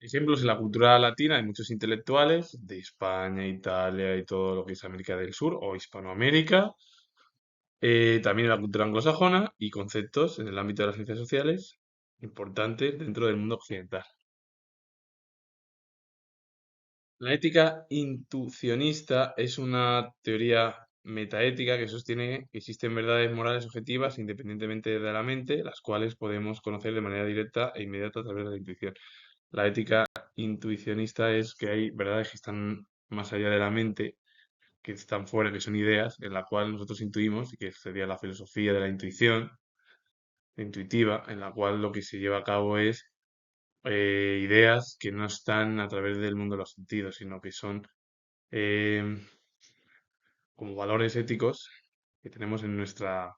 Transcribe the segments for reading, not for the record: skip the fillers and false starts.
Ejemplos en la cultura latina hay muchos intelectuales de España, Italia y todo lo que es América del Sur o Hispanoamérica, también en la cultura anglosajona y conceptos en el ámbito de las ciencias sociales importantes dentro del mundo occidental. La ética intuicionista es una teoría metaética que sostiene que existen verdades morales objetivas independientemente de la mente, las cuales podemos conocer de manera directa e inmediata a través de la intuición. La ética intuicionista es que hay verdades que están más allá de la mente, que están fuera, que son ideas, en la cual nosotros intuimos, y que sería la filosofía de la intuición intuitiva, en la cual lo que se lleva a cabo es ideas que no están a través del mundo de los sentidos, sino que son eh, como valores éticos que tenemos en nuestra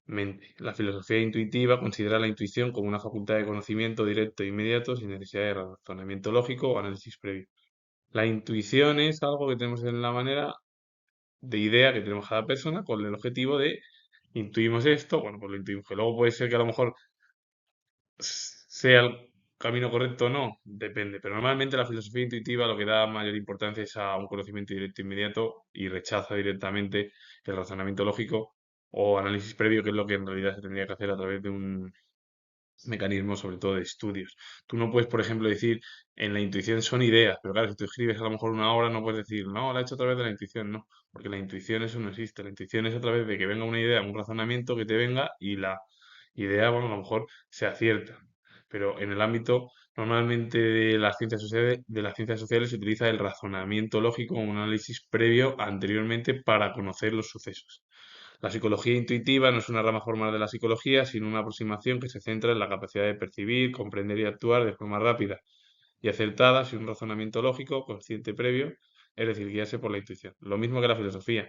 mente. La filosofía intuitiva considera la intuición como una facultad de conocimiento directo e inmediato sin necesidad de razonamiento lógico o análisis previo. La intuición es algo que tenemos en la manera de idea que tenemos cada persona con el objetivo de intuimos esto, bueno, pues lo intuimos, que luego puede ser que a lo mejor sea el camino correcto o no, depende, pero normalmente la filosofía intuitiva lo que da mayor importancia es a un conocimiento directo e inmediato y rechaza directamente el razonamiento lógico o análisis previo, que es lo que en realidad se tendría que hacer a través de un mecanismo, sobre todo de estudios. Tú no puedes, por ejemplo, decir en la intuición son ideas, pero claro, si tú escribes a lo mejor una obra, no puedes decir, no, la he hecho a través de la intuición, no, porque la intuición eso no existe. La intuición es a través de que venga una idea, un razonamiento que te venga y la idea, bueno, a lo mejor se acierta. Pero en el ámbito normalmente de las ciencias sociales se utiliza el razonamiento lógico como un análisis previo anteriormente para conocer los sucesos. La psicología intuitiva no es una rama formal de la psicología, sino una aproximación que se centra en la capacidad de percibir, comprender y actuar de forma rápida y acertada sin un razonamiento lógico, consciente previo, es decir, guiarse por la intuición. Lo mismo que la filosofía.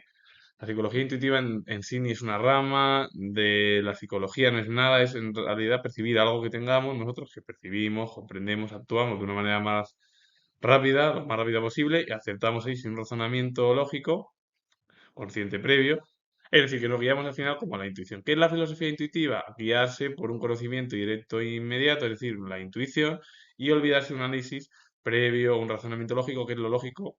La psicología intuitiva en sí ni es una rama de la psicología, no es nada, es en realidad percibir algo que tengamos nosotros, que percibimos, comprendemos, actuamos de una manera más rápida, lo más rápida posible, y acertamos ahí sin un razonamiento lógico consciente previo. Es decir, que nos guiamos al final como a la intuición. ¿Qué es la filosofía intuitiva? Guiarse por un conocimiento directo e inmediato, es decir, la intuición, y olvidarse de un análisis previo, un razonamiento lógico, que es lo lógico,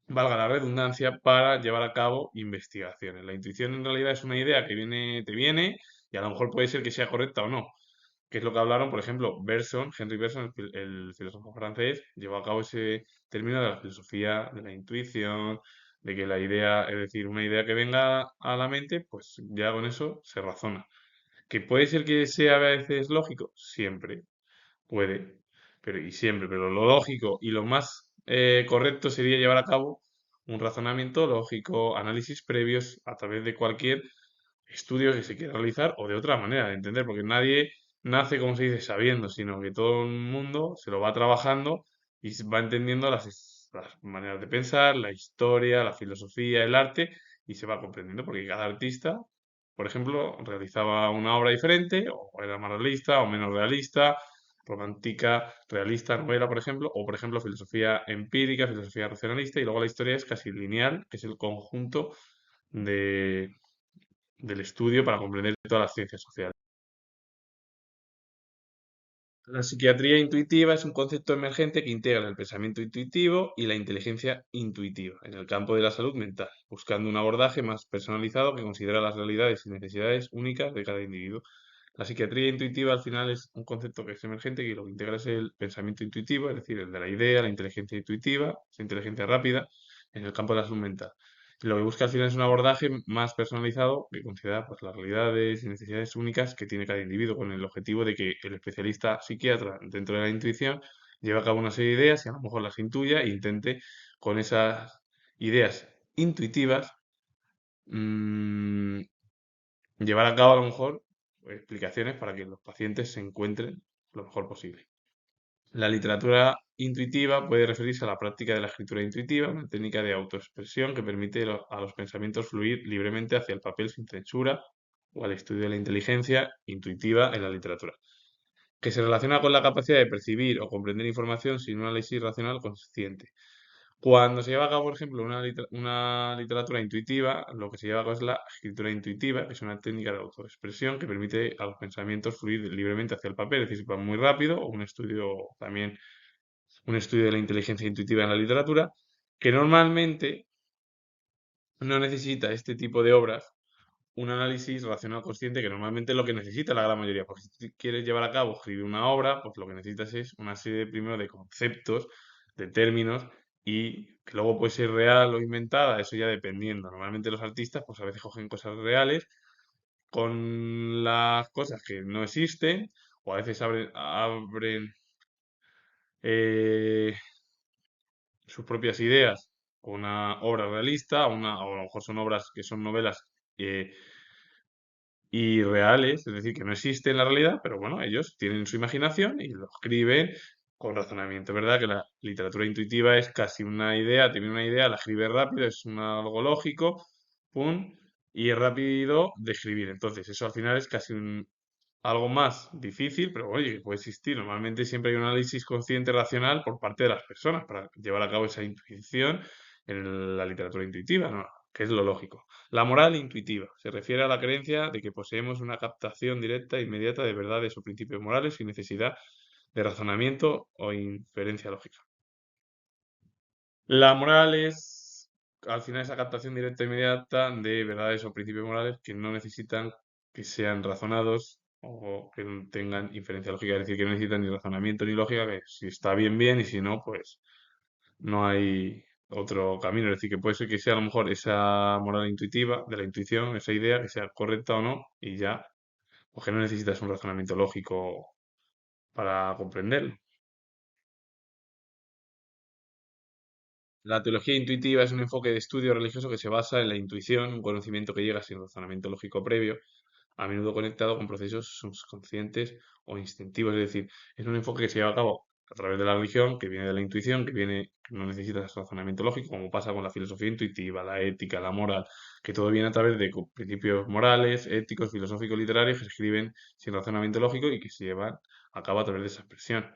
valga la redundancia, para llevar a cabo investigaciones. La intuición en realidad es una idea que viene, te viene, y a lo mejor puede ser que sea correcta o no. Que es lo que hablaron, por ejemplo, Bergson, Henry Bergson, el filósofo francés, llevó a cabo ese término de la filosofía de la intuición, de que la idea, es decir, una idea que venga a la mente, pues ya con eso se razona. ¿Que puede ser que sea a veces lógico? Siempre, puede, pero y siempre, pero lo lógico y lo más correcto sería llevar a cabo un razonamiento lógico, análisis previos a través de cualquier estudio que se quiera realizar o de otra manera de entender, porque nadie nace, como se dice, sabiendo, sino que todo el mundo se lo va trabajando y va entendiendo las maneras de pensar, la historia, la filosofía, el arte, y se va comprendiendo, porque cada artista, por ejemplo, realizaba una obra diferente, o era más realista o menos realista, romántica, realista, novela, por ejemplo, o por ejemplo filosofía empírica, filosofía racionalista, y luego la historia es casi lineal, que es el conjunto de, del estudio para comprender todas las ciencias sociales. La psiquiatría intuitiva es un concepto emergente que integra el pensamiento intuitivo y la inteligencia intuitiva en el campo de la salud mental, buscando un abordaje más personalizado que considera las realidades y necesidades únicas de cada individuo. La psiquiatría intuitiva al final es un concepto que es emergente y lo que integra es el pensamiento intuitivo, es decir, el de la idea, la inteligencia intuitiva, esa inteligencia rápida en el campo de la salud mental. Y lo que busca al final es un abordaje más personalizado que considera pues, las realidades y necesidades únicas que tiene cada individuo, con el objetivo de que el especialista psiquiatra, dentro de la intuición, lleve a cabo una serie de ideas y a lo mejor las intuya e intente con esas ideas intuitivas mm, llevar a cabo a lo mejor explicaciones para que los pacientes se encuentren lo mejor posible. La literatura intuitiva puede referirse a la práctica de la escritura intuitiva, una técnica de autoexpresión que permite a los pensamientos fluir libremente hacia el papel sin censura o al estudio de la inteligencia intuitiva en la literatura, que se relaciona con la capacidad de percibir o comprender información sin un análisis racional consciente. Cuando se lleva a cabo, por ejemplo, una literatura intuitiva, lo que se lleva a cabo es la escritura intuitiva, que es una técnica de autoexpresión que permite a los pensamientos fluir libremente hacia el papel, es decir, va muy rápido, o un estudio también, un estudio de la inteligencia intuitiva en la literatura, que normalmente no necesita este tipo de obras un análisis racional consciente, que normalmente es lo que necesita la gran mayoría, porque si tú quieres llevar a cabo, escribir una obra, pues lo que necesitas es una serie primero de conceptos, de términos, y que luego puede ser real o inventada, eso ya dependiendo. Normalmente los artistas, pues a veces cogen cosas reales con las cosas que no existen, o a veces abren eh, sus propias ideas con una obra realista, o a lo mejor son obras que son novelas eh, irreales, es decir, que no existen en la realidad, pero bueno, ellos tienen su imaginación y lo escriben con razonamiento. ¿Verdad? Que la literatura intuitiva es casi una idea, te viene una idea, la escribes rápido, es algo lógico, pum, y es rápido de escribir. Entonces, eso al final es casi algo más difícil, pero oye, que puede existir. Normalmente siempre hay un análisis consciente racional por parte de las personas para llevar a cabo esa intuición en la literatura intuitiva, ¿no? Que es lo lógico. La moral intuitiva se refiere a la creencia de que poseemos una captación directa e inmediata de verdades o principios morales sin necesidad de razonamiento o inferencia lógica. La moral es, al final, esa captación directa e inmediata de verdades o principios morales que no necesitan que sean razonados o que no tengan inferencia lógica, es decir, que no necesitan ni razonamiento ni lógica, que si está bien, bien, y si no, pues no hay otro camino. Es decir, que puede ser que sea a lo mejor esa moral intuitiva, de la intuición, esa idea, que sea correcta o no, y ya, porque no necesitas un razonamiento lógico para comprenderlo. La teología intuitiva es un enfoque de estudio religioso que se basa en la intuición, un conocimiento que llega sin razonamiento lógico previo, a menudo conectado con procesos subconscientes o instintivos. Es decir, es un enfoque que se lleva a cabo a través de la religión, que viene de la intuición, que no necesita razonamiento lógico, como pasa con la filosofía intuitiva, la ética, la moral, que todo viene a través de principios morales, éticos, filosóficos, literarios, que se escriben sin razonamiento lógico y que se llevan a cabo a través de esa expresión.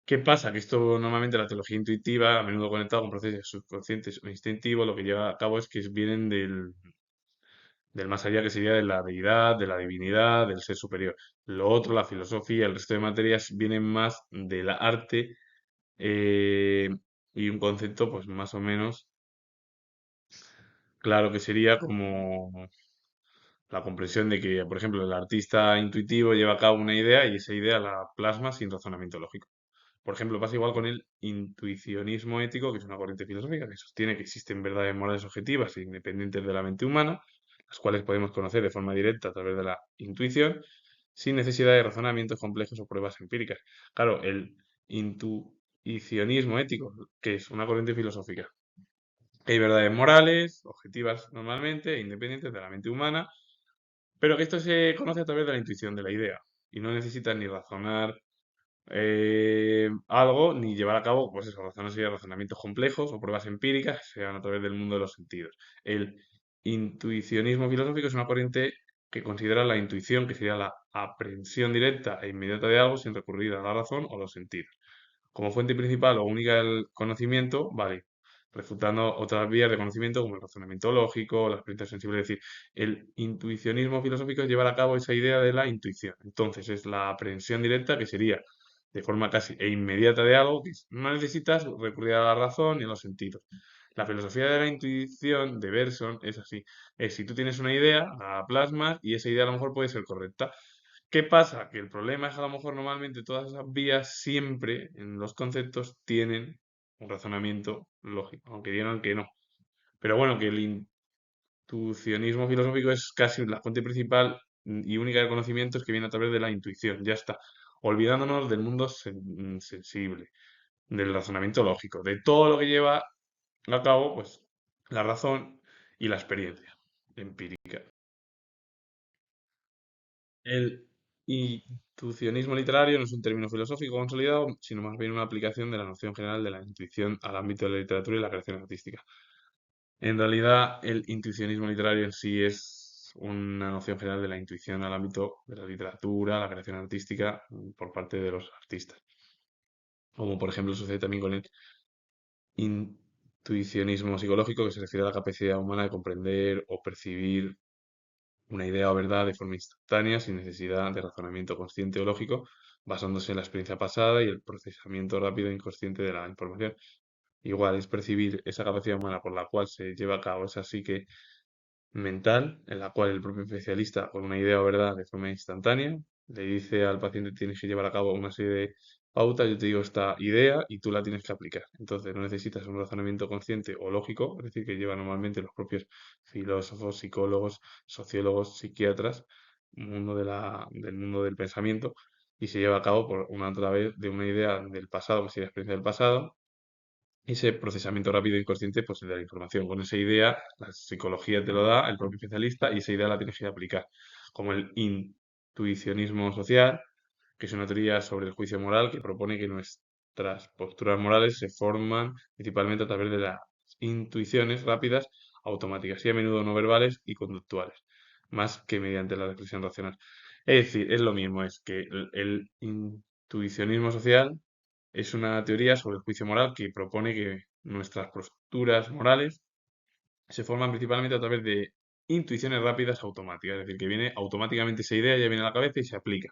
¿Qué pasa? Que esto normalmente la teología intuitiva, a menudo conectado con procesos subconscientes o instintivos, lo que lleva a cabo es que vienen del más allá, que sería de la deidad, de la divinidad, del ser superior. Lo otro, la filosofía, el resto de materias, vienen más del arte eh, y un concepto, pues más o menos claro, que sería como la comprensión de que, por ejemplo, el artista intuitivo lleva a cabo una idea y esa idea la plasma sin razonamiento lógico. Por ejemplo, pasa igual con el intuicionismo ético, que es una corriente filosófica que sostiene que existen verdades morales objetivas e independientes de la mente humana, las cuales podemos conocer de forma directa a través de la intuición, sin necesidad de razonamientos complejos o pruebas empíricas. Claro, el intuicionismo ético, que es una corriente filosófica, hay verdades morales, objetivas normalmente, e independientes de la mente humana, pero que esto se conoce a través de la intuición de la idea y no necesita ni razonar algo ni llevar a cabo, pues eso, razonamientos complejos o pruebas empíricas, sean a través del mundo de los sentidos. El intuicionismo filosófico es una corriente que considera la intuición, que sería la aprehensión directa e inmediata de algo sin recurrir a la razón o los sentidos. Como fuente principal o única del conocimiento, vale, refutando otras vías de conocimiento como el razonamiento lógico, la experiencia sensible. Es decir, el intuicionismo filosófico es llevar a cabo esa idea de la intuición. Entonces, es la aprehensión directa que sería de forma casi inmediata de algo que no necesitas recurrir a la razón ni a los sentidos. La filosofía de la intuición de Bergson es así. Es si tú tienes una idea, la plasmas y esa idea a lo mejor puede ser correcta. ¿Qué pasa? Que el problema es que a lo mejor normalmente todas esas vías siempre en los conceptos tienen un razonamiento lógico, aunque digan que no. Pero bueno, que el intuicionismo filosófico es casi la fuente principal y única de conocimientos que viene a través de la intuición, ya está. Olvidándonos del mundo sensible, del razonamiento lógico, de todo lo que lleva a cabo, pues, la razón y la experiencia empírica. El intuicionismo literario no es un término filosófico consolidado, sino más bien una aplicación de la noción general de la intuición al ámbito de la literatura y la creación artística. En realidad, el intuicionismo literario en sí es una noción general de la intuición al ámbito de la literatura, la creación artística por parte de los artistas. Como por ejemplo sucede también con el intuicionismo psicológico, que se refiere a la capacidad humana de comprender o percibir una idea o verdad de forma instantánea, sin necesidad de razonamiento consciente o lógico, basándose en la experiencia pasada y el procesamiento rápido e inconsciente de la información. Igual es percibir esa capacidad humana por la cual se lleva a cabo esa psique mental, en la cual el propio especialista, con una idea o verdad de forma instantánea, le dice al paciente tienes que llevar a cabo una serie de pautas, yo te digo esta idea y tú la tienes que aplicar. Entonces no necesitas un razonamiento consciente o lógico, es decir, que lleva normalmente los propios filósofos, psicólogos, sociólogos, psiquiatras, del mundo del pensamiento, y se lleva a cabo por una a través de una idea del pasado, que sería la experiencia del pasado, ese procesamiento rápido e inconsciente pues, de la información. Con esa idea, la psicología te lo da, el propio especialista, y esa idea la tienes que aplicar. Como el intuicionismo social, que es una teoría sobre el juicio moral que propone que nuestras posturas morales se forman principalmente a través de las intuiciones rápidas, automáticas y a menudo no verbales y conductuales, más que mediante la reflexión racional. Es decir, es lo mismo, es que el intuicionismo social es una teoría sobre el juicio moral que propone que nuestras posturas morales se forman principalmente a través de intuiciones rápidas automáticas, es decir, que viene automáticamente esa idea, ya viene a la cabeza y se aplica.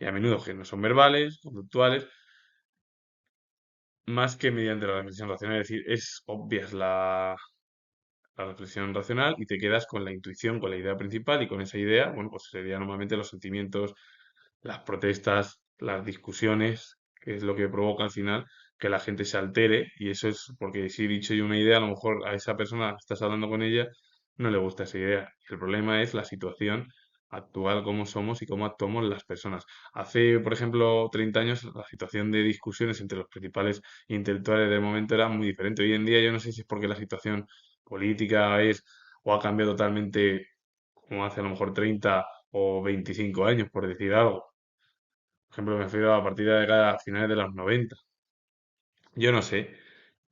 Y a menudo que no son verbales, conductuales, más que mediante la reflexión racional. Es decir, es obvia la reflexión racional y te quedas con la intuición, con la idea principal y con esa idea, bueno, pues serían normalmente los sentimientos, las protestas, las discusiones, que es lo que provoca al final que la gente se altere y eso es porque si he dicho yo una idea, a lo mejor a esa persona estás hablando con ella, no le gusta esa idea. El problema es la situación actual, cómo somos y cómo actuamos las personas. Hace, por ejemplo, 30 años, la situación de discusiones entre los principales intelectuales del momento era muy diferente. Hoy en día yo no sé si es porque la situación política es o ha cambiado totalmente como hace a lo mejor 30 o 25 años, por decir algo. Por ejemplo, me refiero a partir de la década a finales de los 90. Yo no sé,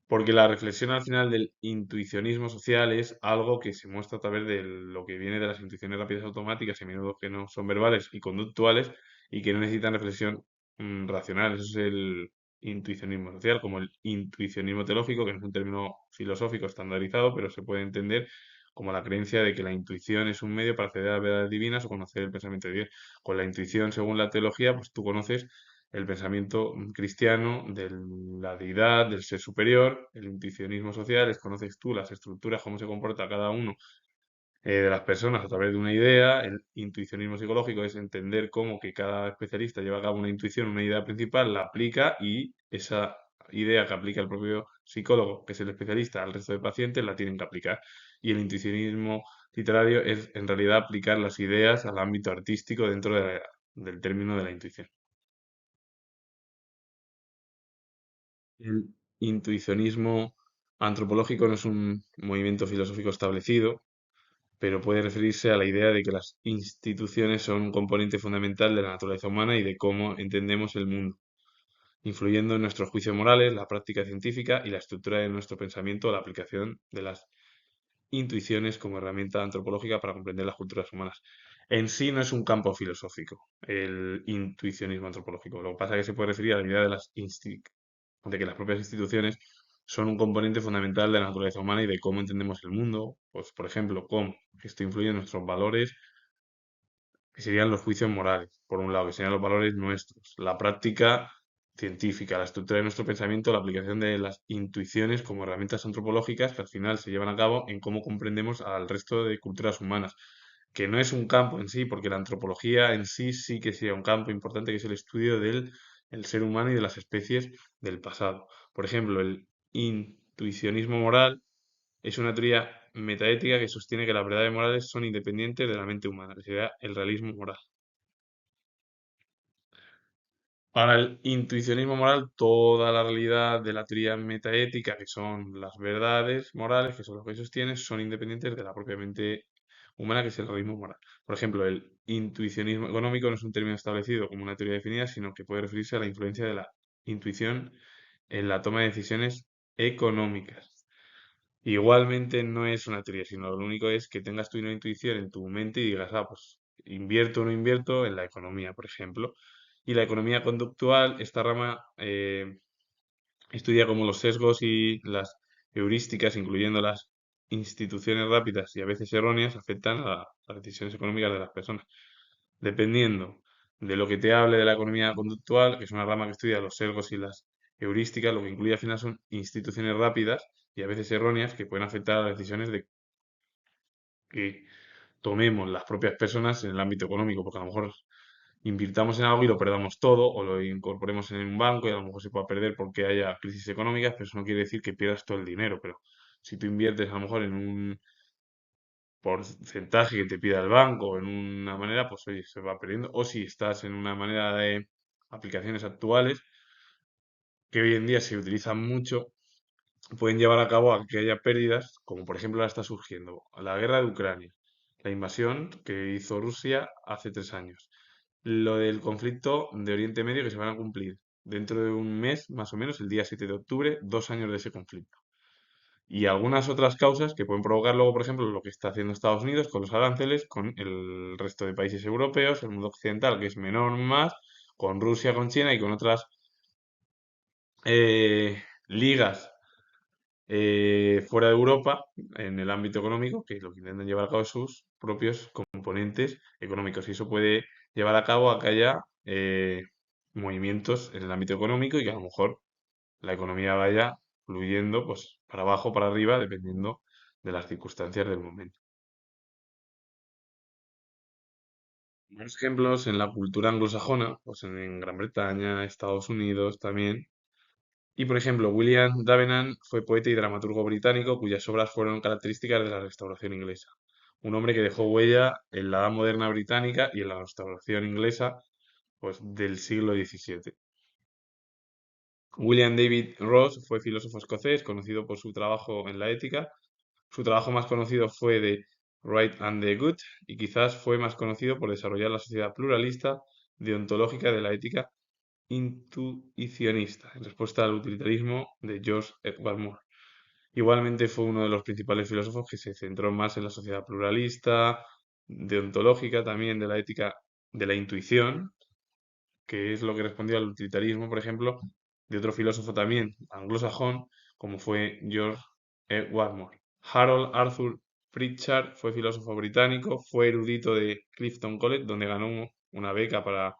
porque la reflexión al final del intuicionismo social es algo que se muestra a través de lo que viene de las intuiciones rápidas automáticas, y a menudo que no son verbales y conductuales, y que no necesitan reflexión racional. Eso es el intuicionismo social, como el intuicionismo teológico, que no es un término filosófico estandarizado, pero se puede entender como la creencia de que la intuición es un medio para acceder a las verdades divinas o conocer el pensamiento de Dios. Con la intuición, según la teología, pues tú conoces el pensamiento cristiano de la deidad, del ser superior. El intuicionismo social es conoces tú las estructuras, cómo se comporta cada uno de las personas a través de una idea. El intuicionismo psicológico es entender cómo que cada especialista lleva a cabo una intuición, una idea principal, la aplica y esa idea que aplica el propio psicólogo, que es el especialista, al resto de pacientes la tienen que aplicar. Y el intuicionismo literario es en realidad aplicar las ideas al ámbito artístico dentro del término de la intuición. El intuicionismo antropológico no es un movimiento filosófico establecido, pero puede referirse a la idea de que las instituciones son un componente fundamental de la naturaleza humana y de cómo entendemos el mundo, influyendo en nuestros juicios morales, la práctica científica y la estructura de nuestro pensamiento o la aplicación de las intuiciones como herramienta antropológica para comprender las culturas humanas. En sí no es un campo filosófico el intuicionismo antropológico. Lo que pasa es que se puede referir a la idea de que las propias instituciones son un componente fundamental de la naturaleza humana y de cómo entendemos el mundo. Pues, por ejemplo, cómo esto influye en nuestros valores, que serían los juicios morales, por un lado, que serían los valores nuestros, la práctica científica, la estructura de nuestro pensamiento, la aplicación de las intuiciones como herramientas antropológicas que al final se llevan a cabo en cómo comprendemos al resto de culturas humanas, que no es un campo en sí, porque la antropología en sí sí que sería un campo importante, que es el estudio del el ser humano y de las especies del pasado. Por ejemplo, el intuicionismo moral es una teoría metaética que sostiene que las verdades morales son independientes de la mente humana, que sería el realismo moral. Para el intuicionismo moral, toda la realidad de la teoría metaética, que son las verdades morales, que son lo que sostiene, son independientes de la propia mente humana, que es el realismo moral. Por ejemplo, el intuicionismo económico no es un término establecido como una teoría definida, sino que puede referirse a la influencia de la intuición en la toma de decisiones económicas. Igualmente no es una teoría, sino lo único es que tengas tú una intuición en tu mente y digas, ah, pues invierto o no invierto en la economía, por ejemplo. Y la economía conductual, esta rama estudia como los sesgos y las heurísticas, incluyendo las instituciones rápidas y a veces erróneas, afectan a las decisiones económicas de las personas. Dependiendo de lo que te hable de la economía conductual, que es una rama que estudia los sesgos y las heurísticas, lo que incluye al final son instituciones rápidas y a veces erróneas que pueden afectar a las decisiones de que tomemos las propias personas en el ámbito económico, porque a lo mejor invirtamos en algo y lo perdamos todo, o lo incorporemos en un banco y a lo mejor se pueda perder porque haya crisis económicas, pero eso no quiere decir que pierdas todo el dinero. Pero si tú inviertes a lo mejor en un porcentaje que te pida el banco, en una manera, pues oye, se va perdiendo. O si estás en una manera de aplicaciones actuales, que hoy en día se utilizan mucho, pueden llevar a cabo a que haya pérdidas, como por ejemplo ahora está surgiendo la guerra de Ucrania, la invasión que hizo Rusia hace 3 años, lo del conflicto de Oriente Medio que se van a cumplir dentro de un mes, más o menos, el día 7 de octubre, 2 años de ese conflicto. Y algunas otras causas que pueden provocar luego, por ejemplo, lo que está haciendo Estados Unidos con los aranceles, con el resto de países europeos, el mundo occidental, que es menor más, con Rusia, con China y con otras ligas fuera de Europa, en el ámbito económico, que lo que intentan llevar a cabo es sus propios componentes económicos. Y eso puede llevar a cabo a que haya movimientos en el ámbito económico y que a lo mejor la economía vaya fluyendo pues para abajo, para arriba, dependiendo de las circunstancias del momento. Más ejemplos en la cultura anglosajona, pues en Gran Bretaña, Estados Unidos también. Y por ejemplo, William Davenant fue poeta y dramaturgo británico cuyas obras fueron características de la Restauración inglesa. Un hombre que dejó huella en la edad moderna británica y en la Restauración inglesa, pues del siglo XVII. William David Ross fue filósofo escocés, conocido por su trabajo en la ética. Su trabajo más conocido fue de Right and the Good y quizás fue más conocido por desarrollar la sociedad pluralista, deontológica de la ética intuicionista, en respuesta al utilitarismo de George Edward Moore. Igualmente fue uno de los principales filósofos que se centró más en la sociedad pluralista, deontológica, también de la ética de la intuición, que es lo que respondió al utilitarismo, por ejemplo, de otro filósofo también anglosajón, como fue George Edward Moore. Harold Arthur Pritchard fue filósofo británico, fue erudito de Clifton College, donde ganó una beca para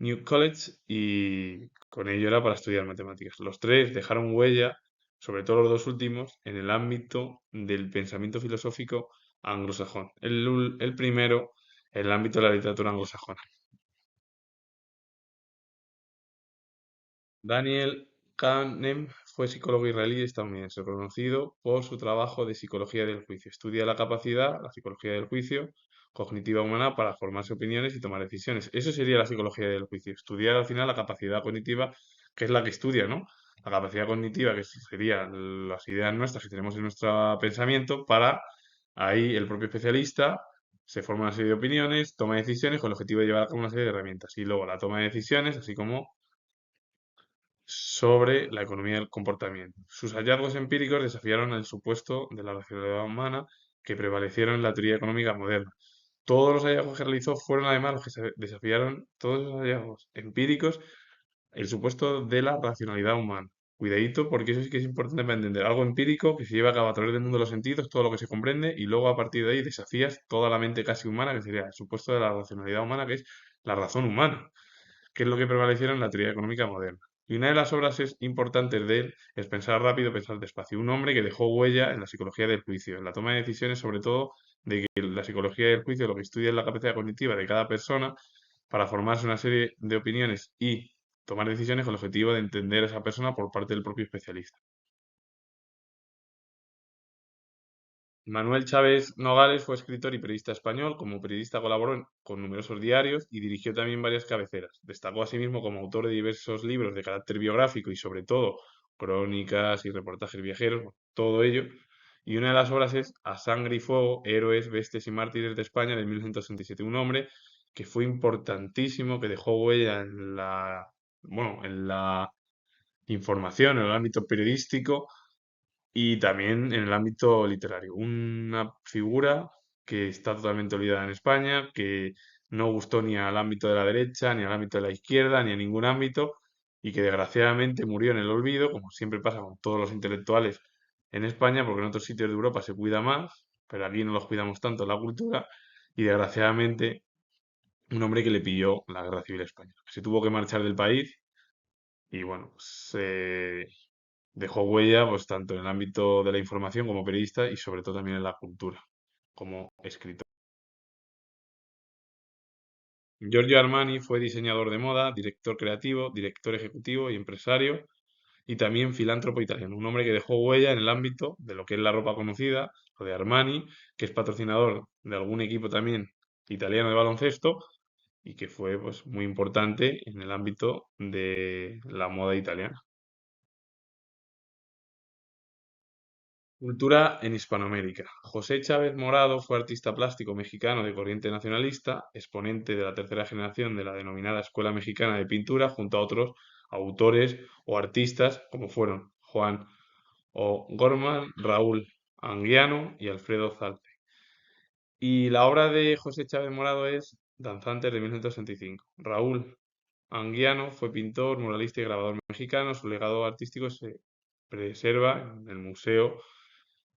New College y con ello era para estudiar matemáticas. Los tres dejaron huella, sobre todo los dos últimos, en el ámbito del pensamiento filosófico anglosajón. El primero en el ámbito de la literatura anglosajona. Daniel Kahneman fue psicólogo israelí estadounidense, conocido por su trabajo de psicología del juicio. Estudia la capacidad, la psicología del juicio cognitiva humana para formarse opiniones y tomar decisiones. Eso sería la psicología del juicio. Estudiar al final la capacidad cognitiva, que es la que estudia, ¿no? La capacidad cognitiva, que serían las ideas nuestras que tenemos en nuestro pensamiento, para ahí el propio especialista se forma una serie de opiniones, toma decisiones con el objetivo de llevar a cabo una serie de herramientas. Y luego la toma de decisiones, así como sobre la economía del comportamiento. Sus hallazgos empíricos desafiaron el supuesto de la racionalidad humana que prevalecieron en la teoría económica moderna. Todos los hallazgos que realizó fueron además los que desafiaron todos los hallazgos empíricos el supuesto de la racionalidad humana. Cuidadito, porque eso sí que es importante para entender. Algo empírico que se lleva a cabo a través del mundo de los sentidos, todo lo que se comprende, y luego a partir de ahí desafías toda la mente casi humana, que sería el supuesto de la racionalidad humana, que es la razón humana, que es lo que prevalecieron en la teoría económica moderna. Y una de las obras importantes de él es Pensar rápido, pensar despacio. Un hombre que dejó huella en la psicología del juicio, en la toma de decisiones, sobre todo de que la psicología del juicio lo que estudia es la capacidad cognitiva de cada persona para formarse una serie de opiniones y tomar decisiones con el objetivo de entender a esa persona por parte del propio especialista. Manuel Chávez Nogales fue escritor y periodista español. Como periodista colaboró con numerosos diarios y dirigió también varias cabeceras. Destacó asimismo como autor de diversos libros de carácter biográfico y sobre todo crónicas y reportajes viajeros, todo ello. Y una de las obras es A Sangre y Fuego, Héroes, Bestias y Mártires de España de 1967. Un hombre que fue importantísimo, que dejó huella bueno, en la información, en el ámbito periodístico y también en el ámbito literario. Una figura que está totalmente olvidada en España, que no gustó ni al ámbito de la derecha, ni al ámbito de la izquierda, ni a ningún ámbito, y que desgraciadamente murió en el olvido, como siempre pasa con todos los intelectuales en España, porque en otros sitios de Europa se cuida más, pero aquí no los cuidamos tanto la cultura, y desgraciadamente un hombre que le pilló la Guerra Civil Española. Se tuvo que marchar del país y bueno, se dejó huella pues tanto en el ámbito de la información como periodista y sobre todo también en la cultura como escritor. Giorgio Armani fue diseñador de moda, director creativo, director ejecutivo y empresario y también filántropo italiano. Un hombre que dejó huella en el ámbito de lo que es la ropa conocida, o de Armani, que es patrocinador de algún equipo también italiano de baloncesto y que fue pues muy importante en el ámbito de la moda italiana. Cultura en Hispanoamérica. José Chávez Morado fue artista plástico mexicano de corriente nacionalista, exponente de la tercera generación de la denominada Escuela Mexicana de Pintura, junto a otros autores o artistas como fueron Juan O'Gorman, Raúl Anguiano y Alfredo Zalce. Y la obra de José Chávez Morado es Danzantes de 1965. Raúl Anguiano fue pintor, muralista y grabador mexicano. Su legado artístico se preserva en el Museo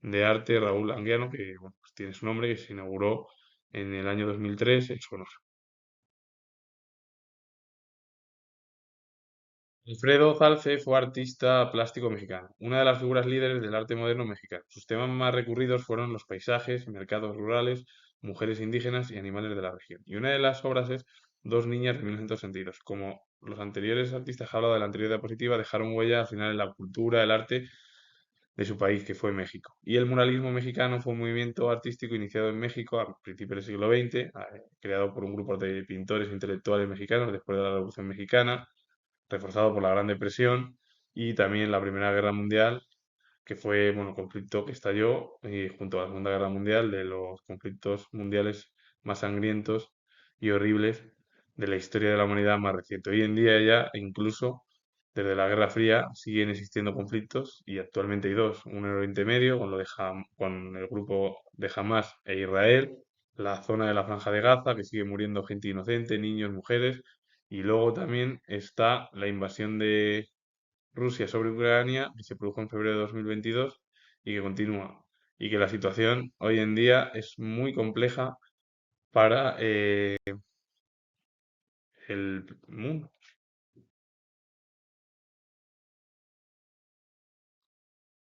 de Arte Raúl Anguiano, que bueno, pues tiene su nombre, que se inauguró en el año 2003 en su honor. Alfredo Zalce fue artista plástico mexicano, una de las figuras líderes del arte moderno mexicano. Sus temas más recurridos fueron los paisajes, mercados rurales, mujeres indígenas y animales de la región. Y una de las obras es Dos niñas de 1962. Como los anteriores artistas que he hablado de la anterior diapositiva, dejaron huella al final en la cultura, el arte de su país, que fue México. Y el muralismo mexicano fue un movimiento artístico iniciado en México a principios del siglo XX, creado por un grupo de pintores e intelectuales mexicanos después de la Revolución Mexicana, reforzado por la Gran Depresión y también la Primera Guerra Mundial, que fue, bueno, conflicto que estalló junto a la Segunda Guerra Mundial, de los conflictos mundiales más sangrientos y horribles de la historia de la humanidad más reciente. Hoy en día ya, incluso desde la Guerra Fría, siguen existiendo conflictos y actualmente hay dos, uno en Oriente Medio, con el grupo de Hamas e Israel, la zona de la Franja de Gaza, que sigue muriendo gente inocente, niños, mujeres, y luego también está la invasión de Rusia sobre Ucrania, que se produjo en febrero de 2022 y que continúa. Y que la situación hoy en día es muy compleja para el mundo.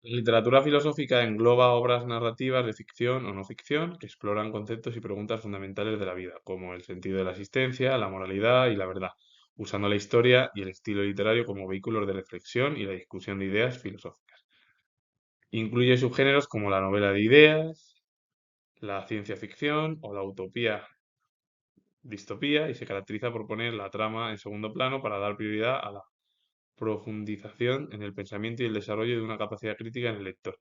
La literatura filosófica engloba obras narrativas de ficción o no ficción que exploran conceptos y preguntas fundamentales de la vida, como el sentido de la existencia, la moralidad y la verdad, usando la historia y el estilo literario como vehículos de reflexión y la discusión de ideas filosóficas. Incluye subgéneros como la novela de ideas, la ciencia ficción o la utopía distopía y se caracteriza por poner la trama en segundo plano para dar prioridad a la profundización en el pensamiento y el desarrollo de una capacidad crítica en el lector.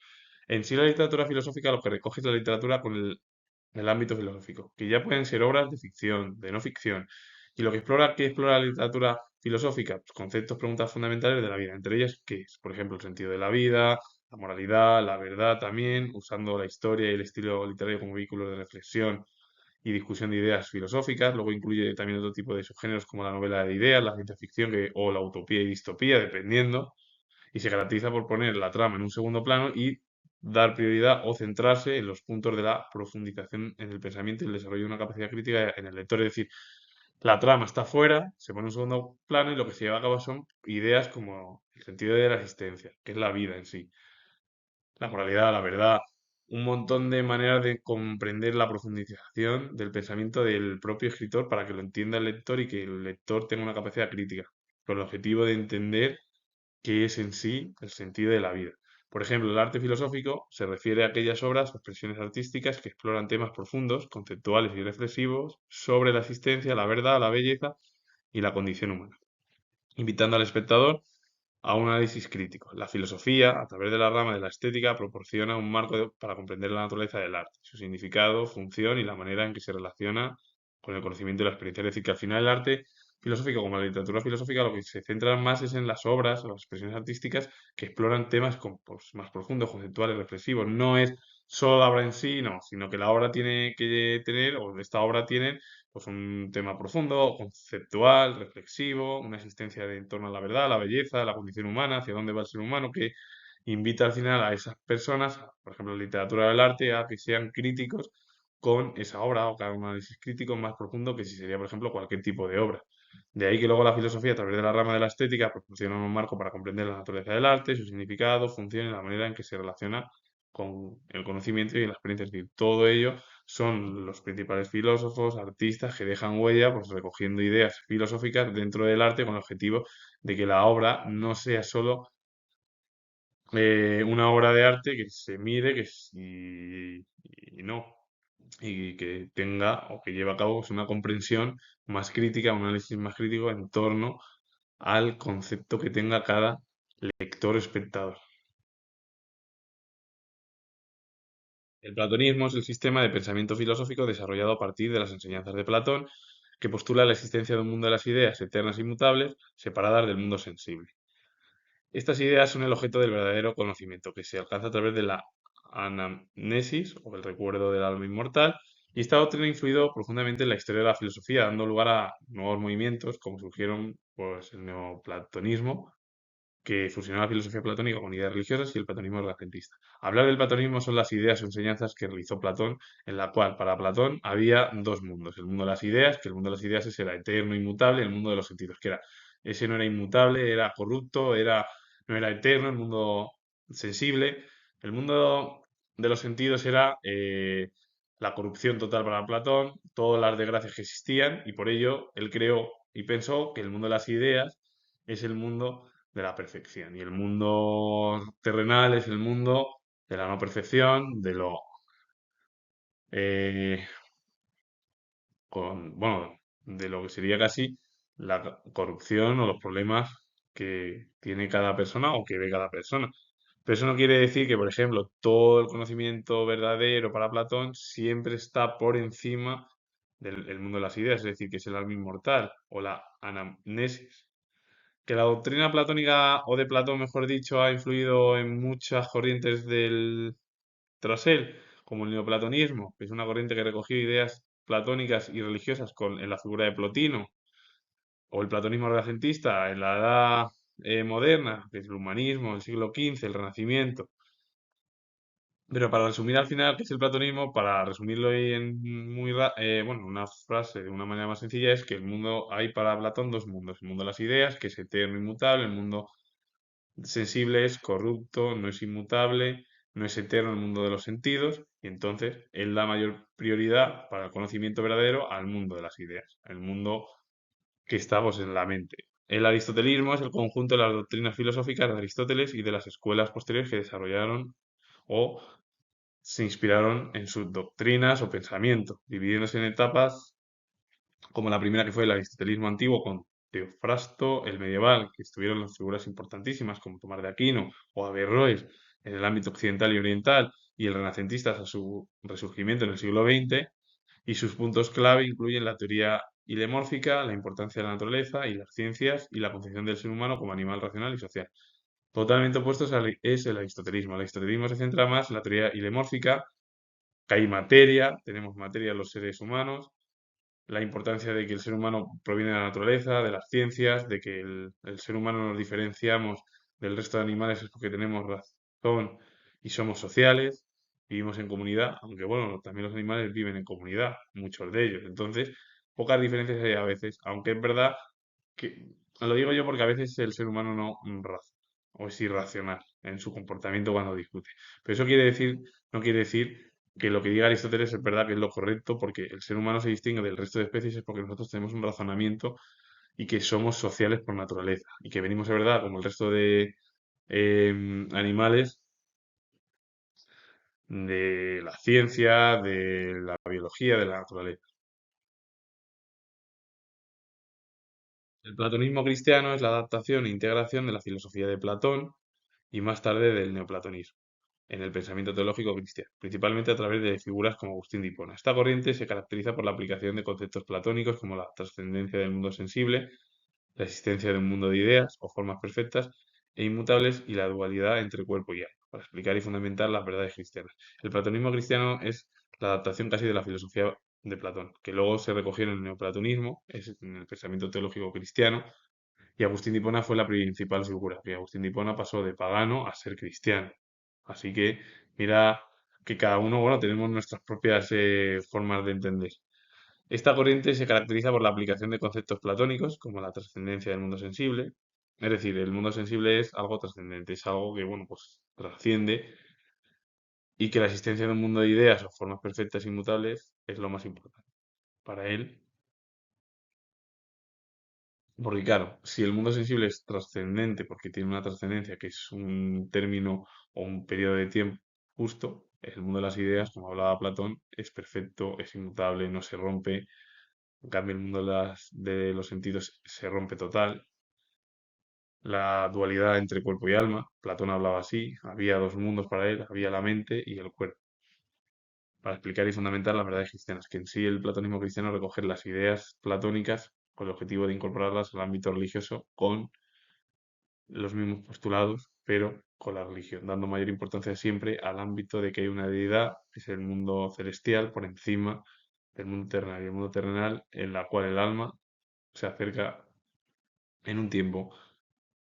En sí, la literatura filosófica lo que recoge es la literatura con el ámbito filosófico, que ya pueden ser obras de ficción, de no ficción. Y lo que explora la literatura filosófica, pues conceptos, preguntas fundamentales de la vida, entre ellas, ¿qué es? Por ejemplo, el sentido de la vida, la moralidad, la verdad también, usando la historia y el estilo literario como vehículo de reflexión y discusión de ideas filosóficas. Luego incluye también otro tipo de subgéneros como la novela de ideas, la ciencia ficción o la utopía y distopía, dependiendo. Y se caracteriza por poner la trama en un segundo plano y dar prioridad o centrarse en los puntos de la profundización en el pensamiento y el desarrollo de una capacidad crítica en el lector. Es decir, la trama está fuera, se pone en un segundo plano y lo que se lleva a cabo son ideas como el sentido de la existencia, que es la vida en sí, la moralidad, la verdad, un montón de maneras de comprender la profundización del pensamiento del propio escritor para que lo entienda el lector y que el lector tenga una capacidad crítica, con el objetivo de entender qué es en sí el sentido de la vida. Por ejemplo, el arte filosófico se refiere a aquellas obras o expresiones artísticas que exploran temas profundos, conceptuales y reflexivos sobre la existencia, la verdad, la belleza y la condición humana, invitando al espectador a un análisis crítico. La filosofía, a través de la rama de la estética, proporciona un marco para comprender la naturaleza del arte, su significado, función y la manera en que se relaciona con el conocimiento y la experiencia. Es decir, que al final el arte filosófico como la literatura filosófica lo que se centra más es en las obras o las expresiones artísticas que exploran temas pues, más profundos, conceptuales, reflexivos. No es solo la obra en sí, no, sino que la obra tiene que tener, o esta obra tiene pues un tema profundo, conceptual, reflexivo, una existencia en torno a la verdad, la belleza, la condición humana, hacia dónde va el ser humano, qué invita al final a esas personas, por ejemplo, la literatura del arte, a que sean críticos con esa obra o que hagan un análisis crítico más profundo que si sería, por ejemplo, cualquier tipo de obra. De ahí que luego la filosofía, a través de la rama de la estética, proporciona un marco para comprender la naturaleza del arte, su significado, función y la manera en que se relaciona con el conocimiento y la experiencia. Es decir, todo ello son los principales filósofos, artistas que dejan huella, pues recogiendo ideas filosóficas dentro del arte con el objetivo de que la obra no sea solo una obra de arte que se mire y no, y que tenga o que lleve a cabo pues, una comprensión más crítica, un análisis más crítico en torno al concepto que tenga cada lector o espectador. El platonismo es el sistema de pensamiento filosófico desarrollado a partir de las enseñanzas de Platón, que postula la existencia de un mundo de las ideas eternas e inmutables, separadas del mundo sensible. Estas ideas son el objeto del verdadero conocimiento, que se alcanza a través de la anamnesis o el recuerdo del alma inmortal, y esta doctrina ha influido profundamente en la historia de la filosofía, dando lugar a nuevos movimientos, como surgieron pues, el neoplatonismo, que fusionó la filosofía platónica con ideas religiosas y el platonismo renacentista. Hablar del platonismo son las ideas o enseñanzas que realizó Platón, en la cual para Platón había dos mundos, el mundo de las ideas, que el mundo de las ideas ese era eterno, inmutable, y el mundo de los sentidos, que era ese no era inmutable, era corrupto, no era eterno, el mundo sensible. El mundo de los sentidos era la corrupción total para Platón, todas las desgracias que existían, y por ello él creó y pensó que el mundo de las ideas es el mundo de la perfección. Y el mundo terrenal es el mundo de la no perfección, eh, bueno, de lo que sería casi la corrupción o los problemas que tiene cada persona o que ve cada persona. Pero eso no quiere decir que, por ejemplo, todo el conocimiento verdadero para Platón siempre está por encima del mundo de las ideas, es decir, que es el alma inmortal o la anamnesis. Que la doctrina platónica, o de Platón, mejor dicho, ha influido en muchas corrientes tras él, como el neoplatonismo, que es una corriente que recogió ideas platónicas y religiosas en la figura de Plotino, o el platonismo renacentista en la edad moderna, que es el humanismo, el siglo XV, el Renacimiento. Pero para resumir al final, ¿qué es el platonismo? Para resumirlo ahí en bueno, una frase de una manera más sencilla, es que el mundo, hay para Platón dos mundos, el mundo de las ideas, que es eterno e inmutable, el mundo sensible es corrupto, no es inmutable, no es eterno el mundo de los sentidos, y entonces él da mayor prioridad para el conocimiento verdadero al mundo de las ideas, el mundo que estamos en la mente. El aristotelismo es el conjunto de las doctrinas filosóficas de Aristóteles y de las escuelas posteriores que desarrollaron o se inspiraron en sus doctrinas o pensamiento, dividiéndose en etapas como la primera que fue el aristotelismo antiguo con Teofrasto, el medieval, que estuvieron las figuras importantísimas como Tomás de Aquino o Averroes en el ámbito occidental y oriental, y el renacentista a su resurgimiento en el siglo XX, y sus puntos clave incluyen la teoría ilemórfica, la importancia de la naturaleza y las ciencias y la concepción del ser humano como animal racional y social. Totalmente opuestos es el aristotelismo. El aristotelismo se centra más en la teoría ilemórfica, que hay materia, tenemos materia los seres humanos, la importancia de que el ser humano proviene de la naturaleza, de las ciencias, de que el ser humano nos diferenciamos del resto de animales es porque tenemos razón y somos sociales, vivimos en comunidad, aunque bueno, también los animales viven en comunidad, muchos de ellos. Entonces, pocas diferencias hay a veces, aunque es verdad que, lo digo yo porque a veces el ser humano no razona o es irracional en su comportamiento cuando discute. Pero eso no quiere decir que lo que diga Aristóteles es verdad que es lo correcto, porque el ser humano se distingue del resto de especies es porque nosotros tenemos un razonamiento y que somos sociales por naturaleza y que venimos, de verdad, como el resto de animales, de la ciencia, de la biología, de la naturaleza. El platonismo cristiano es la adaptación e integración de la filosofía de Platón y más tarde del neoplatonismo en el pensamiento teológico cristiano, principalmente a través de figuras como Agustín de Hipona. Esta corriente se caracteriza por la aplicación de conceptos platónicos como la trascendencia del mundo sensible, la existencia de un mundo de ideas o formas perfectas e inmutables y la dualidad entre cuerpo y alma, para explicar y fundamentar las verdades cristianas. El platonismo cristiano es la adaptación casi de la filosofía de Platón, que luego se recogió en el neoplatonismo, es en el pensamiento teológico cristiano, y Agustín de Hipona fue la principal figura, que Agustín de Hipona pasó de pagano a ser cristiano. Así que mira que cada uno, bueno, tenemos nuestras propias formas de entender. Esta corriente se caracteriza por la aplicación de conceptos platónicos, como la trascendencia del mundo sensible. Es decir, el mundo sensible es algo trascendente, es algo que, bueno, pues trasciende y que la existencia de un mundo de ideas o formas perfectas e inmutables es lo más importante. Para él, porque claro, si el mundo sensible es trascendente, porque tiene una trascendencia que es un término o un periodo de tiempo justo, el mundo de las ideas, como hablaba Platón, es perfecto, es inmutable, no se rompe. En cambio, el mundo de los sentidos se rompe total. La dualidad entre cuerpo y alma, Platón hablaba así, había dos mundos para él, había la mente y el cuerpo, para explicar y fundamentar las verdades cristianas, que en sí el platonismo cristiano recoge las ideas platónicas con el objetivo de incorporarlas al ámbito religioso con los mismos postulados, pero con la religión, dando mayor importancia siempre al ámbito de que hay una deidad, que es el mundo celestial, por encima del mundo terrenal, y el mundo terrenal en la cual el alma se acerca en un tiempo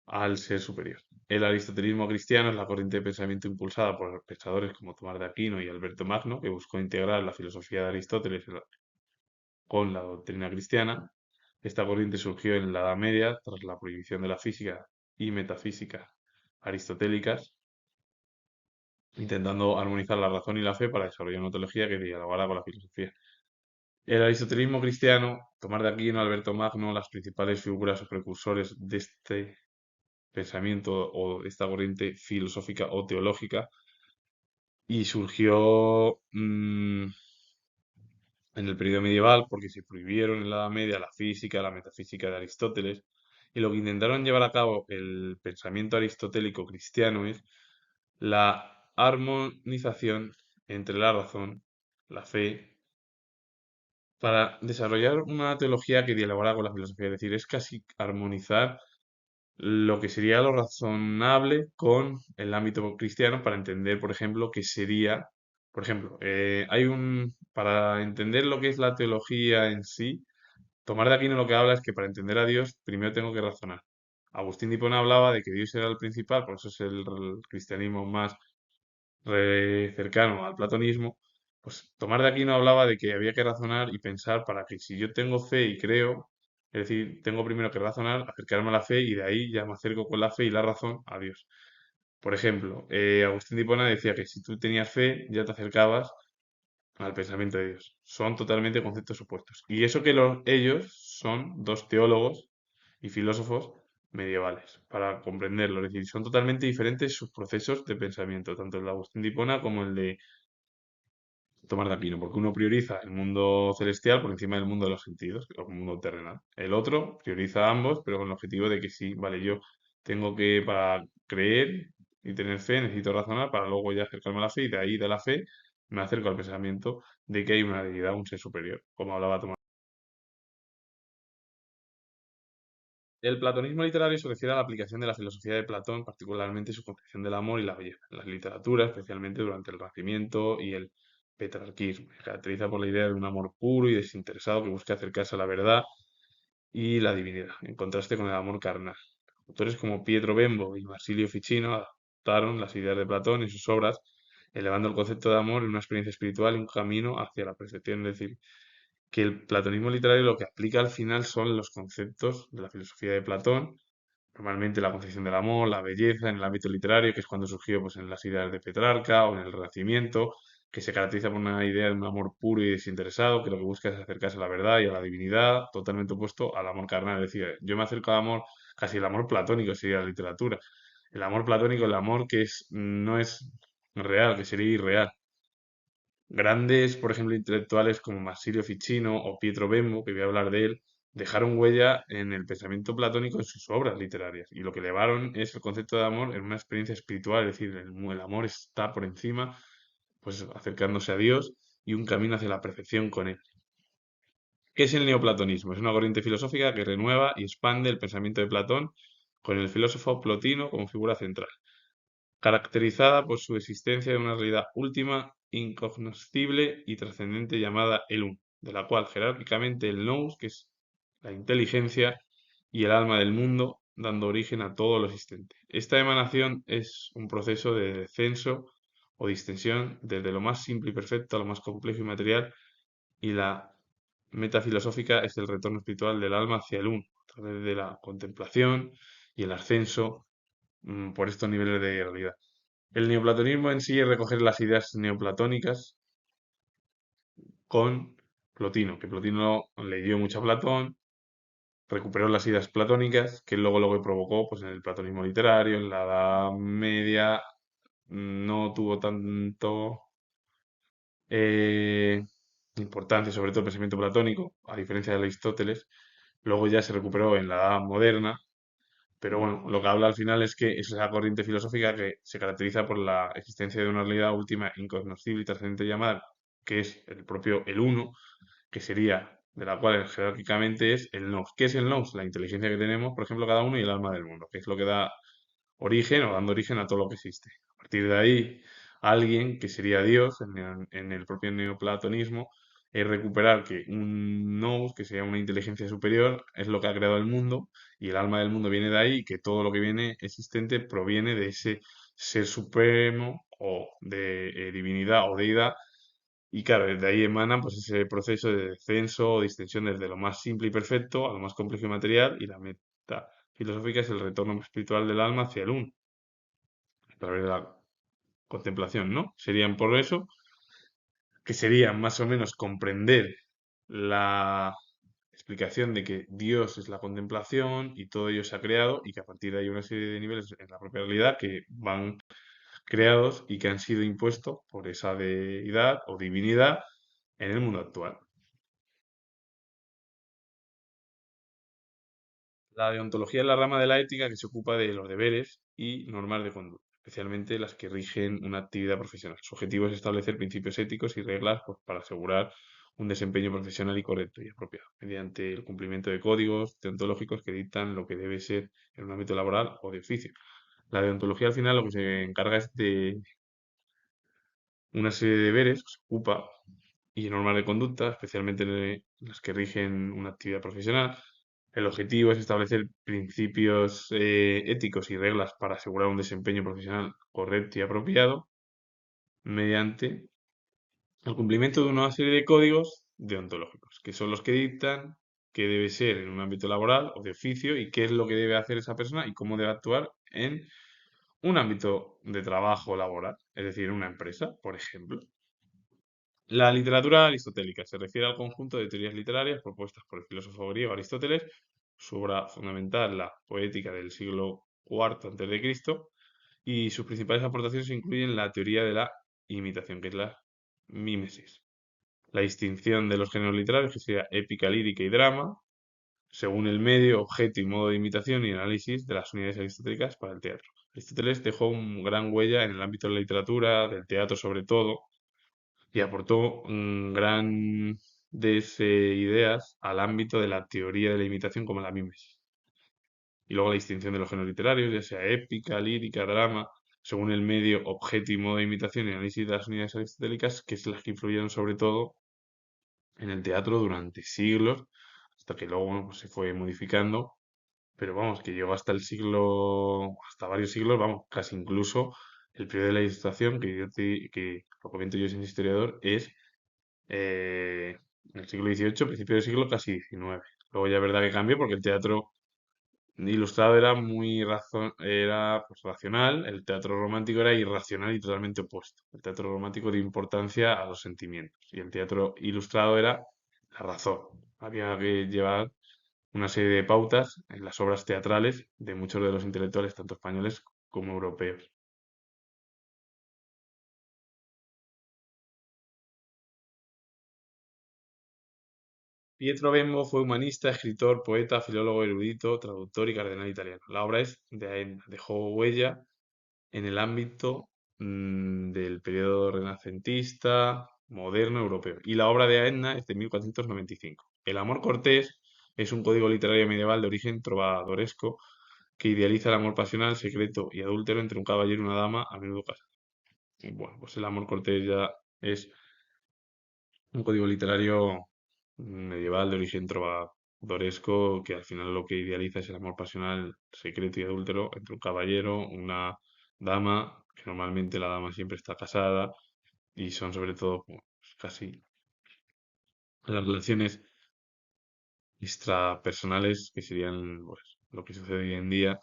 al ser superior. El aristotelismo cristiano es la corriente de pensamiento impulsada por pensadores como Tomás de Aquino y Alberto Magno, que buscó integrar la filosofía de Aristóteles con la doctrina cristiana. Esta corriente surgió en la Edad Media tras la prohibición de la física y metafísica aristotélicas, intentando armonizar la razón y la fe para desarrollar una teología que dialogara con la filosofía. El aristotelismo cristiano, Tomás de Aquino, Alberto Magno, las principales figuras o precursores de este pensamiento o de esta corriente filosófica o teológica, y surgió en el periodo medieval porque se prohibieron en la Edad Media la física, la metafísica de Aristóteles, y lo que intentaron llevar a cabo el pensamiento aristotélico cristiano es la armonización entre la razón, la fe, para desarrollar una teología que dialogara con la filosofía, es decir, es casi armonizar lo que sería lo razonable con el ámbito cristiano para entender, por ejemplo, qué sería, por ejemplo, para entender lo que es la teología en sí, Tomás de Aquino lo que habla es que para entender a Dios primero tengo que razonar. Agustín de Hipona hablaba de que Dios era el principal, por eso es el cristianismo más cercano al platonismo. Pues Tomás de Aquino hablaba de que había que razonar y pensar para que si yo tengo fe y creo, es decir, tengo primero que razonar, acercarme a la fe y de ahí ya me acerco con la fe y la razón a Dios. Por ejemplo, Agustín de Hipona decía que si tú tenías fe, ya te acercabas al pensamiento de Dios. Son totalmente conceptos opuestos. Y eso que ellos son dos teólogos y filósofos medievales, para comprenderlo. Es decir, son totalmente diferentes sus procesos de pensamiento, tanto el de Agustín de Hipona como el de Tomás de Aquino, porque uno prioriza el mundo celestial por encima del mundo de los sentidos, el mundo terrenal. El otro prioriza ambos, pero con el objetivo de que sí, vale, yo tengo que, para creer y tener fe, necesito razonar para luego ya acercarme a la fe y de ahí de la fe me acerco al pensamiento de que hay una deidad, un ser superior, como hablaba Tomás. El platonismo literario se refiere a la aplicación de la filosofía de Platón, particularmente su concepción del amor y la belleza, en la literatura, especialmente durante el Renacimiento y el petrarquismo. Se caracteriza por la idea de un amor puro y desinteresado que busca acercarse a la verdad y la divinidad, en contraste con el amor carnal. Autores como Pietro Bembo y Marsilio Ficino adaptaron las ideas de Platón en sus obras, elevando el concepto de amor en una experiencia espiritual y un camino hacia la perfección, es decir, que el platonismo literario lo que aplica al final son los conceptos de la filosofía de Platón, normalmente la concepción del amor, la belleza en el ámbito literario, que es cuando surgió pues, en las ideas de Petrarca o en el Renacimiento, que se caracteriza por una idea de un amor puro y desinteresado, que lo que busca es acercarse a la verdad y a la divinidad, totalmente opuesto al amor carnal. Es decir, yo me acerco al amor, casi el amor platónico sería la literatura. El amor platónico, el amor que no es real, que sería irreal. Grandes, por ejemplo, intelectuales como Marsilio Ficino o Pietro Bembo, que voy a hablar de él, dejaron huella en el pensamiento platónico en sus obras literarias y lo que elevaron es el concepto de amor en una experiencia espiritual, es decir, el amor está por encima, pues acercándose a Dios y un camino hacia la perfección con él. ¿Qué es el neoplatonismo? Es una corriente filosófica que renueva y expande el pensamiento de Platón con el filósofo Plotino como figura central, caracterizada por su existencia de una realidad última, incognoscible y trascendente llamada el Uno, de la cual jerárquicamente el Nous, que es la inteligencia y el alma del mundo, dando origen a todo lo existente. Esta emanación es un proceso de descenso o distensión desde lo más simple y perfecto a lo más complejo y material, y la meta filosófica es el retorno espiritual del alma hacia el uno, a través de la contemplación y el ascenso por estos niveles de realidad. El neoplatonismo en sí es recoger las ideas neoplatónicas con Plotino, que Plotino le dio mucho a Platón, recuperó las ideas platónicas, que luego lo que provocó pues, en el platonismo literario, en la Edad Media, no tuvo tanto eh, importancia, sobre todo el pensamiento platónico, a diferencia de Aristóteles. Luego ya se recuperó en la Edad Moderna, pero bueno, lo que habla al final es que es esa corriente filosófica que se caracteriza por la existencia de una realidad última, incognoscible y trascendente llamada, que es el propio el uno, que sería, de la cual jerárquicamente es el nous. ¿Qué es el nous? La inteligencia que tenemos, por ejemplo, cada uno y el alma del mundo, que es lo que da origen o dando origen a todo lo que existe. A partir de ahí, alguien que sería Dios en el propio neoplatonismo es recuperar que un nous, que sería una inteligencia superior, es lo que ha creado el mundo y el alma del mundo viene de ahí y que todo lo que viene existente proviene de ese ser supremo o de divinidad o deidad, y claro, desde ahí emana pues ese proceso de descenso o distensión desde lo más simple y perfecto a lo más complejo y material, y la meta filosófica es el retorno espiritual del alma hacia el uno, a través de la contemplación, ¿no? Serían por eso que sería más o menos comprender la explicación de que Dios es la contemplación y todo ello se ha creado y que a partir de ahí hay una serie de niveles en la propia realidad que van creados y que han sido impuestos por esa deidad o divinidad en el mundo actual. La deontología es la rama de la ética que se ocupa de los deberes y normas de conducta, especialmente las que rigen una actividad profesional. Su objetivo es establecer principios éticos y reglas pues, para asegurar un desempeño profesional y correcto y apropiado, mediante el cumplimiento de códigos deontológicos que dictan lo que debe ser en un ámbito laboral o de oficio. La deontología al final lo que se encarga es de una serie de deberes, se ocupa, y normas de conducta, especialmente las que rigen una actividad profesional. El objetivo es establecer principios éticos y reglas para asegurar un desempeño profesional correcto y apropiado mediante el cumplimiento de una serie de códigos deontológicos, que son los que dictan qué debe ser en un ámbito laboral o de oficio y qué es lo que debe hacer esa persona y cómo debe actuar en un ámbito de trabajo laboral, es decir, en una empresa, por ejemplo. La literatura aristotélica se refiere al conjunto de teorías literarias propuestas por el filósofo griego Aristóteles, su obra fundamental, la Poética del siglo IV a.C., y sus principales aportaciones incluyen la teoría de la imitación, que es la mímesis, la distinción de los géneros literarios, que sería épica, lírica y drama, según el medio, objeto y modo de imitación y análisis de las unidades aristotélicas para el teatro. Aristóteles dejó una gran huella en el ámbito de la literatura, del teatro sobre todo, y aportó grandes ideas al ámbito de la teoría de la imitación como la mímesis. Y luego la distinción de los géneros literarios, ya sea épica, lírica, drama, según el medio, objeto y modo de imitación y análisis de las unidades aristotélicas, que es las que influyeron sobre todo en el teatro durante siglos, hasta que luego bueno, pues se fue modificando, pero vamos, que llegó hasta el siglo, hasta varios siglos, vamos, casi incluso el periodo de la Ilustración, que lo comento yo sin historiador, es en el siglo XVIII, principio del siglo casi XIX. Luego ya es verdad que cambió porque el teatro ilustrado era era pues, racional, el teatro romántico era irracional y totalmente opuesto. El teatro romántico dio importancia a los sentimientos y el teatro ilustrado era la razón. Había que llevar una serie de pautas en las obras teatrales de muchos de los intelectuales, tanto españoles como europeos. Pietro Bembo fue humanista, escritor, poeta, filólogo erudito, traductor y cardenal italiano. La obra es de Aenna. Dejó huella en el ámbito del periodo renacentista, moderno, europeo. Y la obra de Aenna es de 1495. El amor cortés es un código literario medieval de origen trovadoresco que idealiza el amor pasional, secreto y adúltero entre un caballero y una dama a menudo casados. Y bueno, pues el amor cortés ya es un código literario medieval de origen trovador. Doresco, que al final lo que idealiza es el amor pasional secreto y adúltero entre un caballero, una dama, que normalmente la dama siempre está casada, y son sobre todo pues, casi las relaciones extrapersonales, que serían pues, lo que sucede hoy en día,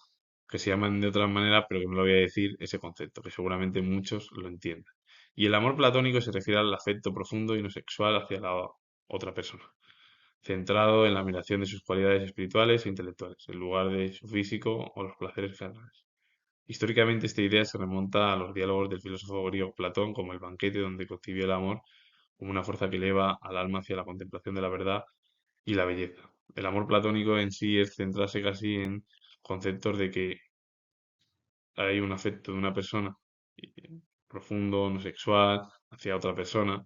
que se llaman de otra manera, pero que no lo voy a decir ese concepto, que seguramente muchos lo entiendan. Y el amor platónico se refiere al afecto profundo y no sexual hacia la otra persona, centrado en la admiración de sus cualidades espirituales e intelectuales, en lugar de su físico o los placeres carnales. Históricamente esta idea se remonta a los diálogos del filósofo griego Platón como el banquete donde concibió el amor como una fuerza que eleva al alma hacia la contemplación de la verdad y la belleza. El amor platónico en sí es centrarse casi en conceptos de que hay un afecto de una persona profundo, no sexual, hacia otra persona,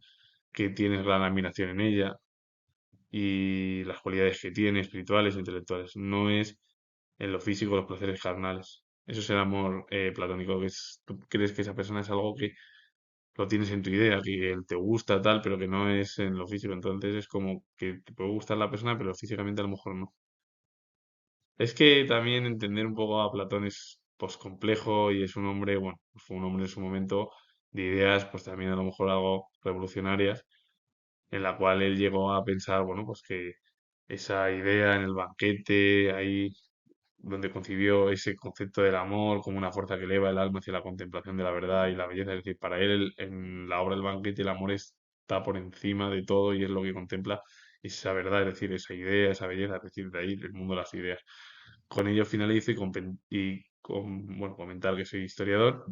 que tienes gran admiración en ella y las cualidades que tiene, espirituales e intelectuales. No es en lo físico los placeres carnales. Eso es el amor platónico, que es, tú crees que esa persona es algo que lo tienes en tu idea, que él te gusta tal, pero que no es en lo físico. Entonces es como que te puede gustar la persona, pero físicamente a lo mejor no. Es que también entender un poco a Platón es pues complejo y es un hombre, bueno, pues fue un hombre en su momento de ideas, pues también a lo mejor algo revolucionarias, en la cual él llegó a pensar, bueno, pues que esa idea en el banquete, ahí donde concibió ese concepto del amor como una fuerza que eleva el alma hacia la contemplación de la verdad y la belleza. Es decir, para él en la obra del banquete el amor está por encima de todo y es lo que contempla esa verdad, es decir, esa idea, esa belleza, es decir, de ahí el mundo de las ideas. Con ello finalizo bueno, comentar que soy historiador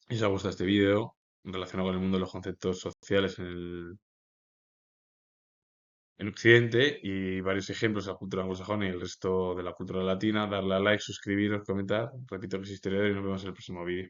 y si os gusta este vídeo relacionado con el mundo de los conceptos sociales en Occidente y varios ejemplos de la cultura anglosajona y el resto de la cultura latina, darle a like, suscribiros, comentar. Repito que soy historiador y nos vemos en el próximo vídeo.